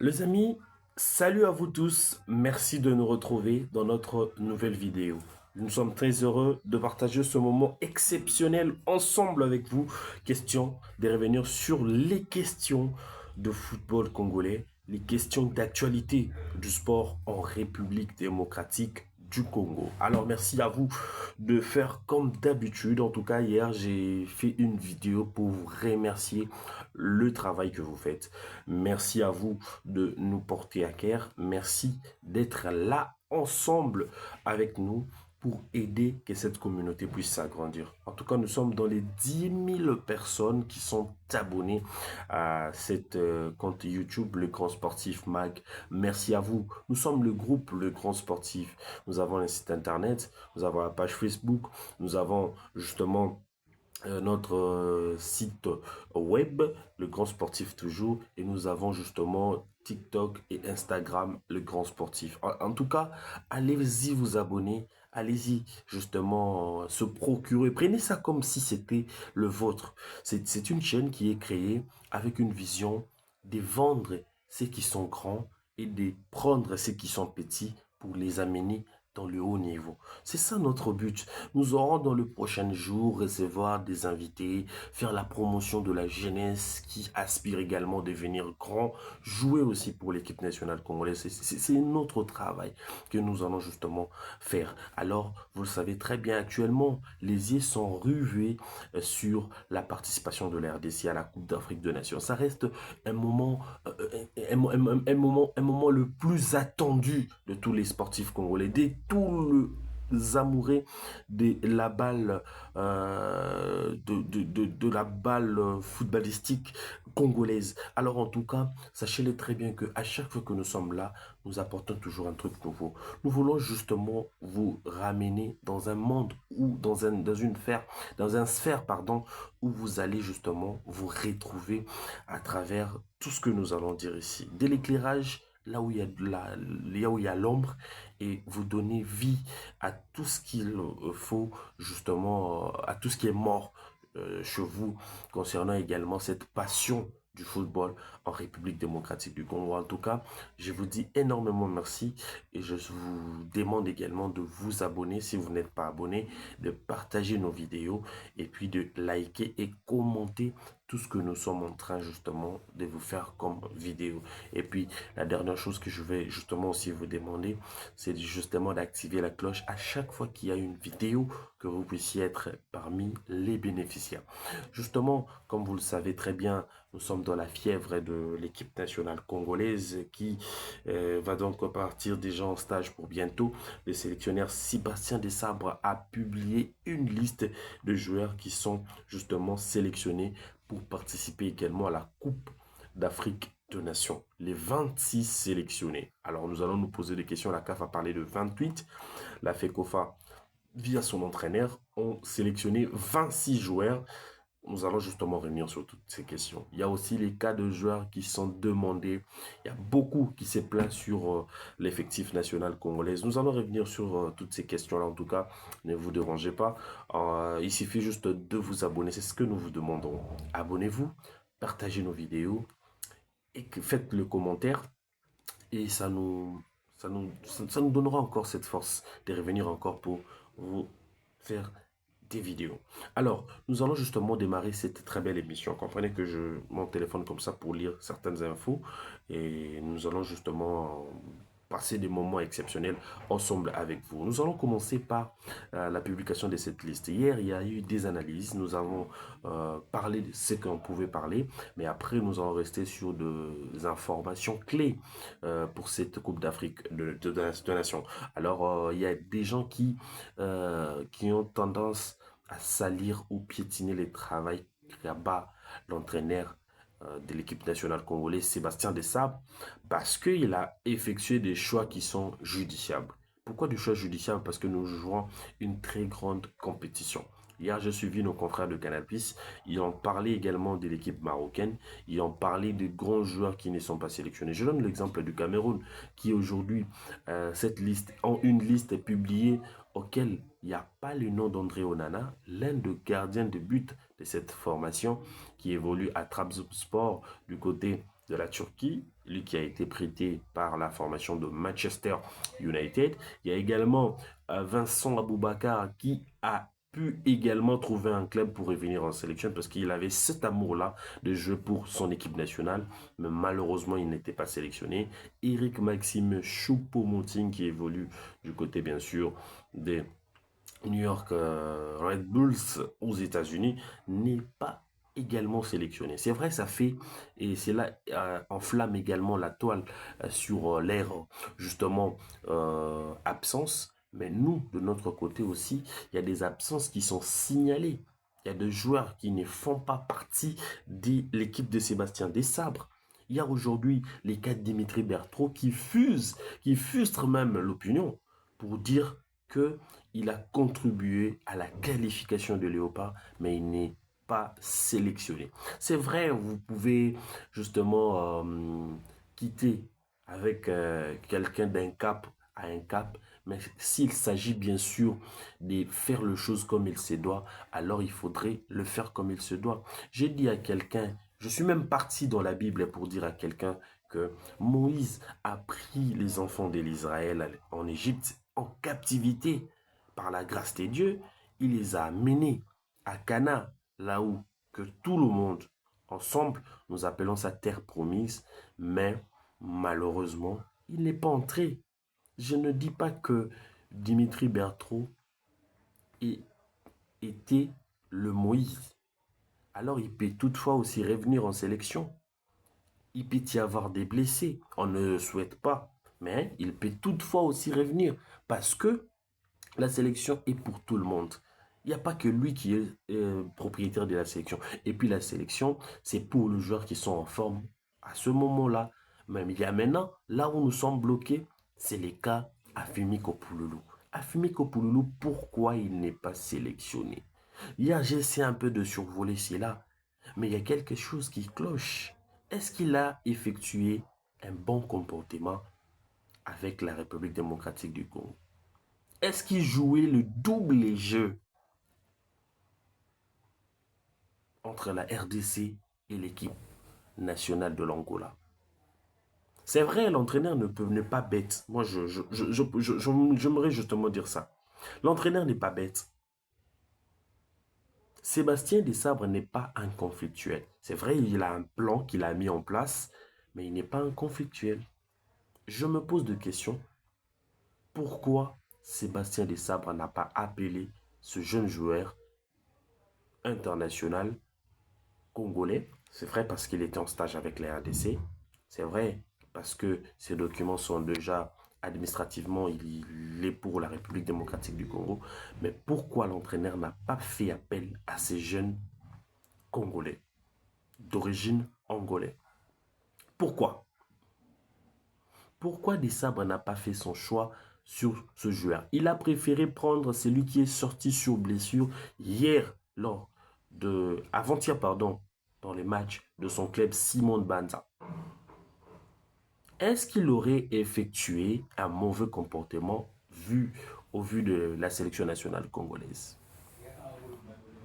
Les amis, salut à vous tous, merci de nous retrouver dans notre nouvelle vidéo. Nous sommes très heureux de partager ce moment exceptionnel ensemble avec vous. Question de revenir sur les questions de football congolais, les questions d'actualité du sport en République démocratique du Congo. Alors merci à vous de faire comme d'habitude. En tout cas, hier, j'ai fait une vidéo pour vous remercier le travail que vous faites. Merci à vous de nous porter à cœur. Merci d'être là ensemble avec nous pour aider que cette communauté puisse s'agrandir. En tout cas, nous sommes dans les 10 000 personnes qui sont abonnées à cette compte YouTube, Le Grand Sportif Mag. Merci à vous. Nous sommes le groupe Le Grand Sportif. Nous avons un site internet, nous avons la page Facebook, nous avons justement notre site web, Le Grand Sportif toujours, et nous avons justement TikTok et Instagram, Le Grand Sportif. En tout cas, allez-y vous abonner, allez-y justement se procurer, prenez ça comme si c'était le vôtre. C'est une chaîne qui est créée avec une vision de vendre ceux qui sont grands et de prendre ceux qui sont petits pour les amener dans le haut niveau. C'est ça notre but. Nous aurons dans le prochain jour recevoir des invités, faire la promotion de la jeunesse qui aspire également à devenir grand, jouer aussi pour l'équipe nationale congolaise. C'est notre travail que nous allons justement faire. Alors, vous le savez très bien, actuellement, les yeux sont rivés sur la participation de la RDC à la Coupe d'Afrique des Nations. Ça reste un moment, un moment le plus attendu de tous les sportifs congolais, de tous les amoureux de la balle, de la balle footballistique congolaise. Alors en tout cas, sachez-le très bien que à chaque fois que nous sommes là, nous apportons toujours un truc nouveau. Nous voulons justement vous ramener dans un monde ou dans un sphère, pardon, où vous allez justement vous retrouver à travers tout ce que nous allons dire ici. Dès l'éclairage, là où il y a là où il y a l'ombre, et vous donner vie à tout ce qu'il faut justement, à tout ce qui est mort chez vous, concernant également cette passion du football en République démocratique du Congo. En tout cas, je vous dis énormément merci et je vous demande également de vous abonner si vous n'êtes pas abonné, de partager nos vidéos et puis de liker et commenter tout ce que nous sommes en train justement de vous faire comme vidéo. Et puis la dernière chose que je vais justement aussi vous demander, c'est justement d'activer la cloche à chaque fois qu'il y a une vidéo, que vous puissiez être parmi les bénéficiaires. Justement, comme vous le savez très bien, nous sommes dans la fièvre de l'équipe nationale congolaise qui va donc partir déjà en stage pour bientôt. Le sélectionneur Sébastien Desabre a publié une liste de joueurs qui sont justement sélectionnés pour participer également à la Coupe d'Afrique de Nations. Les 26 sélectionnés. Alors nous allons nous poser des questions. La CAF a parlé de 28. La FECOFA, via son entraîneur, ont sélectionné 26 joueurs. Nous allons justement revenir sur toutes ces questions. Il y a aussi les cas de joueurs qui sont demandés. Il y a beaucoup qui se plaint sur l'effectif national congolais. Nous allons revenir sur toutes ces questions-là. En tout cas, ne vous dérangez pas. Il suffit juste de vous abonner. C'est ce que nous vous demandons. Abonnez-vous, partagez nos vidéos et faites le commentaire. Et ça nous donnera encore cette force de revenir encore pour vous faire des vidéos. Alors, nous allons justement démarrer cette très belle émission. Comprenez que je mon téléphone comme ça pour lire certaines infos et nous allons justement passer des moments exceptionnels ensemble avec vous. Nous allons commencer par la publication de cette liste. Hier, il y a eu des analyses. Nous avons parlé de ce qu'on pouvait parler, mais après, nous allons rester sur des informations clés pour cette Coupe d'Afrique de Nations. Alors, il y a des gens qui ont tendance à salir ou piétiner le travail qu'abat l'entraîneur de l'équipe nationale congolaise, Sébastien Desabre, parce qu'il a effectué des choix qui sont judiciables. Pourquoi des choix judiciables? Parce que nous jouons une très grande compétition. Hier, j'ai suivi nos confrères de Canal+, ils ont parlé également de l'équipe marocaine, ils ont parlé de grands joueurs qui ne sont pas sélectionnés. Je donne l'exemple du Cameroun, qui aujourd'hui, une liste est publiée auquel il n'y a pas le nom d'André Onana, l'un des gardiens de but de cette formation qui évolue à Trabzonspor du côté de la Turquie, lui qui a été prêté par la formation de Manchester United. Il y a également Vincent Aboubakar qui a pu également trouver un club pour revenir en sélection parce qu'il avait cet amour-là de jouer pour son équipe nationale, mais malheureusement il n'était pas sélectionné. Eric Maxime Choupo-Moting qui évolue du côté bien sûr des New York Red Bulls aux États-Unis n'est pas également sélectionné. C'est vrai, ça fait, et c'est là, enflamme également la toile sur l'air, justement, absence. Mais nous, de notre côté aussi, il y a des absences qui sont signalées. Il y a des joueurs qui ne font pas partie de l'équipe de Sébastien Desabre. Il y a aujourd'hui les cas de Dimitri Berthaud qui frustrent même l'opinion pour dire que il a contribué à la qualification de Léopard, mais il n'est pas sélectionné. C'est vrai, vous pouvez justement quitter avec quelqu'un d'un cap à un cap, mais s'il s'agit bien sûr de faire les choses comme il se doit, alors il faudrait le faire comme il se doit. J'ai dit à quelqu'un, je suis même parti dans la Bible pour dire à quelqu'un que Moïse a pris les enfants de l'Israël en Égypte en captivité par la grâce de Dieu, il les a amenés à Cana, là où que tout le monde, ensemble, nous appelons sa terre promise, mais malheureusement, il n'est pas entré. Je ne dis pas que Dimitri Berthaud était le Moïse. Alors il peut toutefois aussi revenir en sélection. Il peut y avoir des blessés, on ne le souhaite pas, mais il peut toutefois aussi revenir parce que la sélection est pour tout le monde. Il n'y a pas que lui qui est propriétaire de la sélection. Et puis la sélection, c'est pour les joueurs qui sont en forme à ce moment-là. Même il y a maintenant, là où nous sommes bloqués, c'est les cas Afimi Kopouloulou. Afimi Kopouloulou, pourquoi il n'est pas sélectionné? Hier, j'ai essayé un peu de survoler cela, mais il y a quelque chose qui cloche. Est-ce qu'il a effectué un bon comportement avec la République démocratique du Congo? Est-ce qu'il jouait le double jeu entre la RDC et l'équipe nationale de l'Angola? C'est vrai, l'entraîneur n'est pas bête. Moi, j'aimerais justement dire ça. L'entraîneur n'est pas bête. Sébastien Desabre n'est pas un conflictuel. C'est vrai, il a un plan qu'il a mis en place, mais il n'est pas un conflictuel. Je me pose deux questions. Pourquoi Sébastien Desabre n'a pas appelé ce jeune joueur international congolais? C'est vrai parce qu'il était en stage avec les RDC. C'est vrai parce que ces documents sont déjà administrativement, il est pour la République démocratique du Congo. Mais pourquoi l'entraîneur n'a pas fait appel à ces jeunes congolais d'origine angolaise? Pourquoi? Pourquoi Desabre n'a pas fait son choix sur ce joueur? Il a préféré prendre celui qui est sorti sur blessure hier, avant-hier, pardon, dans les matchs de son club Simon Banza. Est-ce qu'il aurait effectué un mauvais comportement au vu de la sélection nationale congolaise?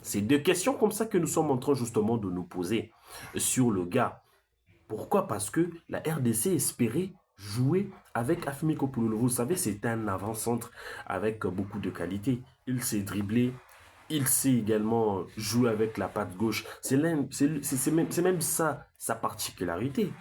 C'est deux questions comme ça que nous sommes en train justement de nous poser sur le gars. Pourquoi? Parce que la RDC espérait jouer avec Afimi Kopouloulou. Vous savez, c'est un avant-centre avec beaucoup de qualité. Il s'est dribblé, il sait également jouer avec la patte gauche. C'est même ça sa particularité.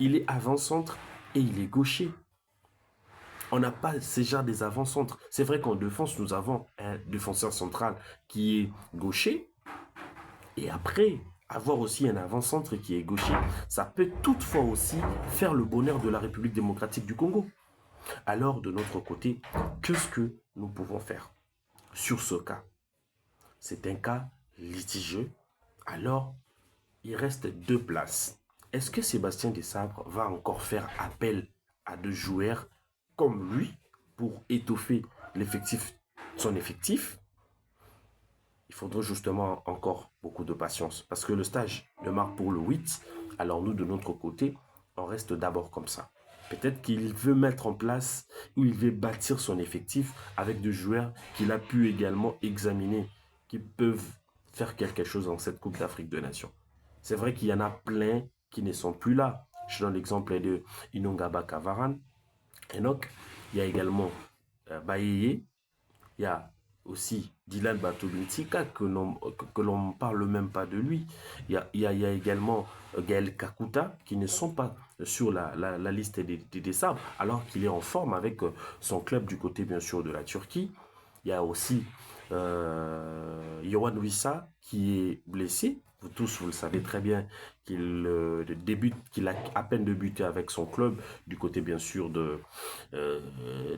Il est avant-centre et il est gaucher. On n'a pas ce genre des avant-centres. C'est vrai qu'en défense, nous avons un défenseur central qui est gaucher. Et après, avoir aussi un avant-centre qui est gaucher, ça peut toutefois aussi faire le bonheur de la République démocratique du Congo. Alors, de notre côté, qu'est-ce que nous pouvons faire sur ce cas? C'est un cas litigieux. Alors, il reste deux places. Est-ce que Sébastien Desabre va encore faire appel à deux joueurs comme lui pour étoffer son effectif? Il faudra justement encore beaucoup de patience parce que le stage démarre pour le 8. Alors nous, de notre côté, on reste d'abord comme ça. Peut-être qu'il veut mettre en place ou il veut bâtir son effectif avec des joueurs qu'il a pu également examiner, qui peuvent faire quelque chose dans cette Coupe d'Afrique de Nations. C'est vrai qu'il y en a plein qui ne sont plus là. Je donne l'exemple de Inongaba Kavaran, Enoch. Il y a également Bayeye. Il y a aussi Dylan Batobintika que l'on ne parle même pas de lui. Il y a également Gaël Kakuta qui ne sont pas sur la liste des sabres alors qu'il est en forme avec son club du côté bien sûr de la Turquie. Il y a aussi Yohan Wissa qui est blessé. Vous tous, vous le savez très bien qu'il a à peine débuté avec son club du côté bien sûr de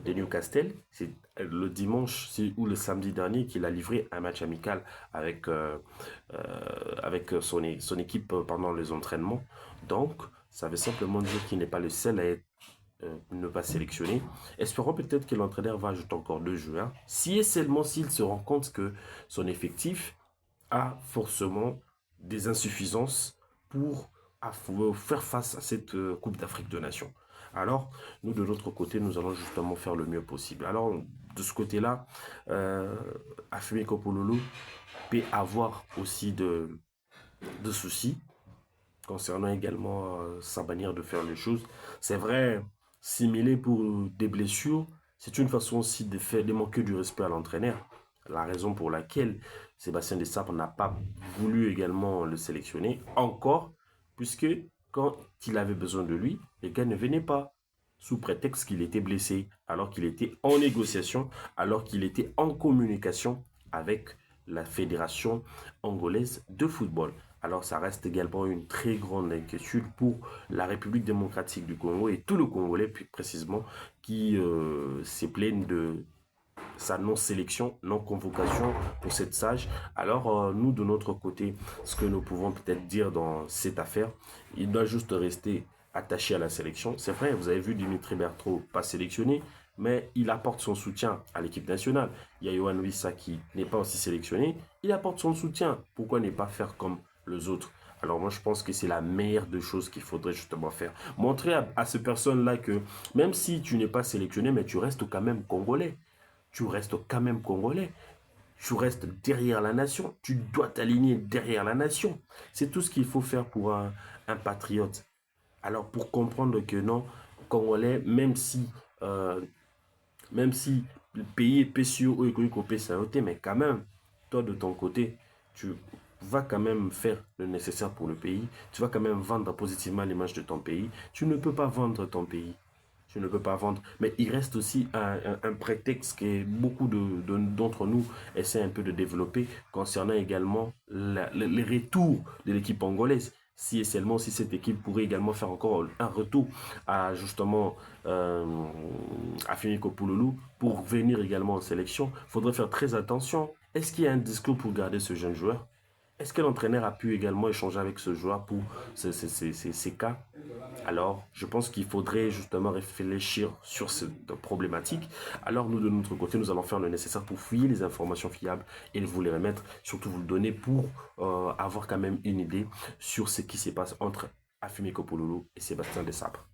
Newcastle. C'est le dimanche ou le samedi dernier qu'il a livré un match amical avec son équipe pendant les entraînements. Donc, ça veut simplement dire qu'il n'est pas le seul à être ne pas sélectionné. Espérons peut-être que l'entraîneur va ajouter encore 2 joueurs. Si et seulement s'il se rend compte que son effectif a forcément des insuffisances pour faire face à cette Coupe d'Afrique de Nations. Alors, nous, de notre côté, nous allons justement faire le mieux possible. Alors, de ce côté-là, Afemi Kopololo peut avoir aussi de soucis concernant également sa manière de faire les choses. C'est vrai, simuler pour des blessures, c'est une façon aussi de manquer du respect à l'entraîneur. La raison pour laquelle Sébastien Desabre n'a pas voulu également le sélectionner encore, puisque quand il avait besoin de lui, les gars ne venaient pas sous prétexte qu'il était blessé, alors qu'il était en négociation, alors qu'il était en communication avec la fédération angolaise de football. Alors ça reste également une très grande inquiétude pour la République démocratique du Congo et tout le Congolais plus précisément qui se plaignent de sa non-sélection, non-convocation pour cette sage. Alors nous de notre côté, ce que nous pouvons peut-être dire dans cette affaire, il doit juste rester attaché à la sélection. C'est vrai, vous avez vu Dimitri Berthaud pas sélectionné, mais il apporte son soutien à l'équipe nationale. Il y a Yohan Wissa qui n'est pas aussi sélectionné, il apporte son soutien. Pourquoi ne pas faire comme les autres? Alors moi je pense que c'est la meilleure des choses qu'il faudrait justement faire. Montrer à ces personnes-là que même si tu n'es pas sélectionné, mais tu restes quand même congolais. Tu restes quand même congolais. Tu restes derrière la nation. Tu dois t'aligner derrière la nation. C'est tout ce qu'il faut faire pour un patriote. Alors pour comprendre que non, congolais, euh, même si le pays est pécieux ou économique, mais quand même, toi de ton côté, tu vas quand même faire le nécessaire pour le pays. Tu vas quand même vendre positivement l'image de ton pays. Tu ne peux pas vendre ton pays. Tu ne peux pas vendre. Mais il reste aussi un prétexte que beaucoup d'entre nous essaient un peu de développer concernant également les retours de l'équipe angolaise. Si et seulement si cette équipe pourrait également faire encore un retour à justement à Fimiko Pouloulou pour venir également en sélection, il faudrait faire très attention. Est-ce qu'il y a un discours pour garder ce jeune joueur? Est-ce que l'entraîneur a pu également échanger avec ce joueur pour ces cas? Alors, je pense qu'il faudrait justement réfléchir sur cette problématique. Alors, nous, de notre côté, nous allons faire le nécessaire pour fouiller les informations fiables et vous les remettre, surtout vous le donner pour avoir quand même une idée sur ce qui se passe entre Afimi Kopololo et Sébastien Desabre.